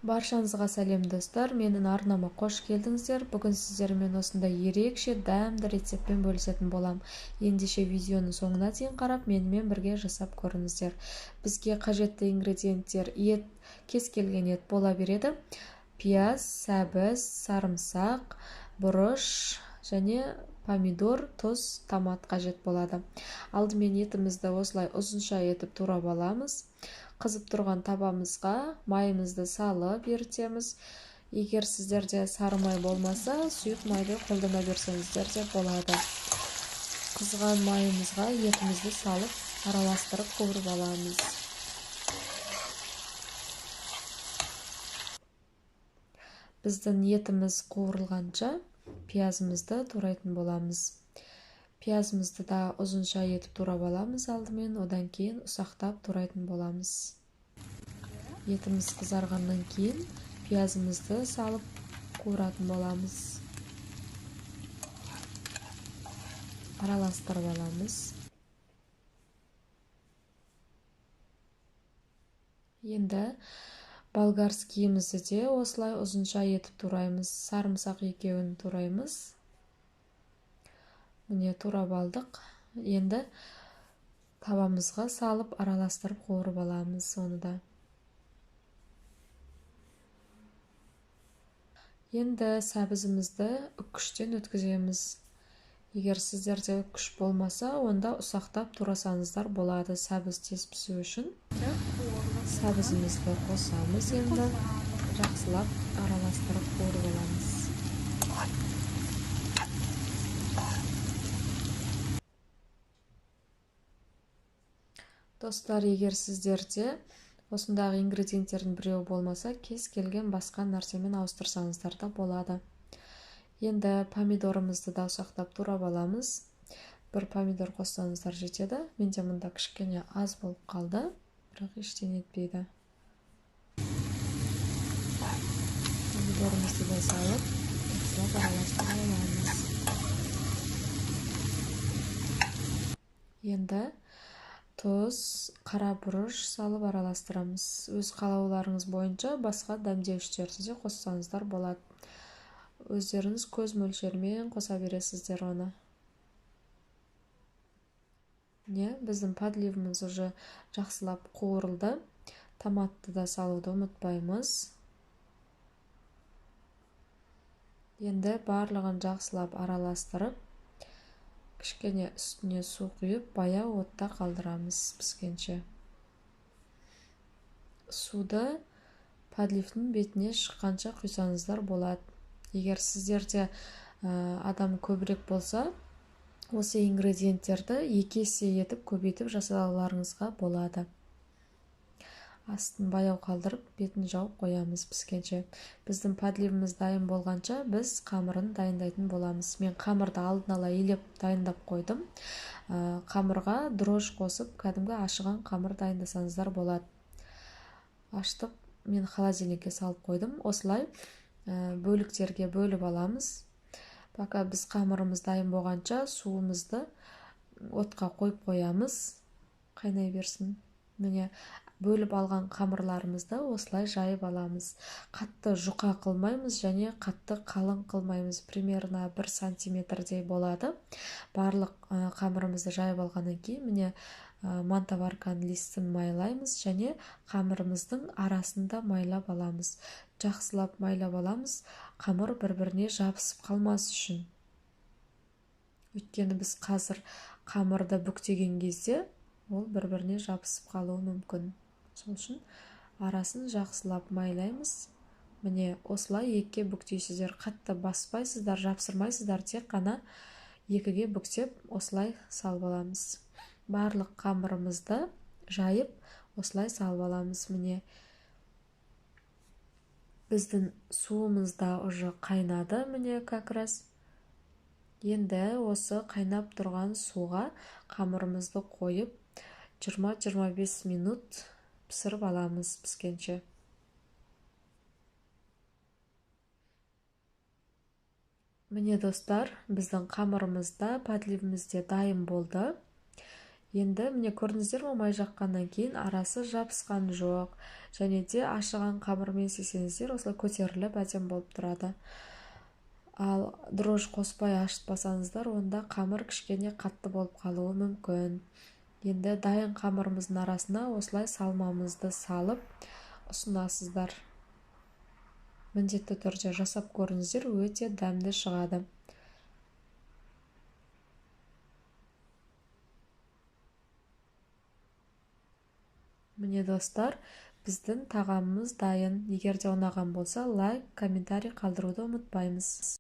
Баршаңызға сәлем достар, менің арнама қош келдіңіздер. Бүгін сіздермен осындай ерекше дәмді рецептпен бөлісетін болам. Ендеше видеоның соңына дейін қарап, менімен бірге жасап көріңіздер. Бізге қажетті ингредиенттер ет, кез келген ет бола береді. Пияз, сәбіз, сарымсақ, бұрыш және помидор, тұз, томат қажет болады. Алдымен етімізді осылай ұзынша етіп турап аламыз. Қызып тұрған табамызға майымызды салып ерітеміз. Егер сіздерде сары май болмаса, сұйық майды қолдана берсеңіздер де болады. Қызған майымызға етімізді салып, араластырып қуырып аламыз. Біздің етіміз қуырылғанша пиязымызды турайтын боламыз. Пиязымызды да ұзынша етіп турап аламыз алдымен, одан кейін ұсақтап турайтын боламыз. Етіміз қызарғаннан кейін пиязымызды салып қуыратын боламыз. Араластырып аламыз. Енді болгарскийімізді де осылай ұзынша етіп тураймыз. Сарымсақ екеуін тураймыз. Міне турап алдық. Енді табамызға салып араластырып қуырып аламыз оны да. Енді сәбізімізді үккіштен өткіземіз. Егер сіздерде үккіш болмаса, онда ұсақтап турасаңыздар болады сәбіз тез пісу үшін. Сәбізімізді қосамыз, енді жақсылап араластырып қуырып аламыз. Достар, егер сіздерде осындағы ингредиенттердің біреуі болмаса, кез келген басқа нәрсемен ауыстырсаңыздар да болады. Енді помидорымызды да ұсақтап турап аламыз. Бір помидор қоссаңыздар жетеді. Менде мұнда кішкене аз болып қалды, бірақ ештеңе етпейді. Помидорымызды да салып, жақсылап араластырып аламыз. Енді тұз, қара бұрыш салып араластырамыз. Өз қалауларыңыз бойынша басқа дәмдеуіштерді де қоссаңыздар болады. Өздеріңіз көз мөлшерімен қоса бересіздер оны. Біздің подливіміз уже жақсылап қуырылды. Томатты да салуды ұмытпаймыз. Енді барлығын жақсылап араластырып, кішкене үстіне су құйып, баяу отта қалдырамыз піскенше. Суды подливтің бетіне шыққанша құйсаңыздар болады. Егер сіздерде адам көбірек болса, осы ингредиенттерді 2 есе етіп көбейтіп жасауларыңызға болады. Астын баяу қалдырып, бетін жауып қоямыз піскенше. Біздің подливіміз дайын болғанша біз қамырын дайындайтын боламыз. Мен қамырды алдын ала илеп дайындап қойдым. Қамырға дрож қосып, кәдімгі ашыған қамыр дайындасаңыздар болады. Аштып, мен холодильникке салып қойдым. Осылай бөліктерге бөліп аламыз. Пока біз қамырымыз дайын болғанша суымызды отқа қойып қоямыз. Қайнай берсін. Міне бөліп алған қамырларымызды осылай жайып аламыз. Қатты жұқа қылмаймыз және қатты қалың қылмаймыз. Примерно 1 сантиметрдей болады. Барлық қамырымызды жайып алғаннан кейін міне мантаварканың листін майлаймыз және қамырымыздың арасында майлап аламыз. Жақсылап майлап аламыз, қамыр бір-біріне жабысып қалмас үшін. Өйткені біз қазір қамырды бүктеген кезде ол бір-біріне жабысып қалуы мүмкін. Сол үшін арасын жақсылап майлаймыз. Міне осылай 2-ге бүктейсіздер. Қатты баспайсыздар, жапсырмайсыздар, тек қана 2-ге бүктеп осылай салып аламыз. Барлық қамырымызды жайып осылай салып аламыз. Міне біздің суымыз да уже қайнады, міне как-раз. Енді осы қайнап тұрған суға қамырымызды қойып 20-25 минут пісіріп аламыз піскенше. Міне достар, біздің қамырымыз да подливіміз де дайын болды. Енді міне көрдіңіздер ме, май жаққаннан кейін арасы жабысқан жоқ, және де ашыған қамырмен істесеңіздер осылай көтеріліп әдемі болып тұрады. Ал дрожь қоспай ашытпасаңыздар, онда қамыр кішкене қатты болып қалуы мүмкін. Енді дайын қамырымыздың арасына осылай салмамызды салып ұсынасыздар. Міндетті түрде жасап көріңіздер, өте дәмді шығады. Міне достар, біздің тағамымыз дайын. Егер де ұнаған болса, лайк, комментарий қалдыруды ұмытпаймыз.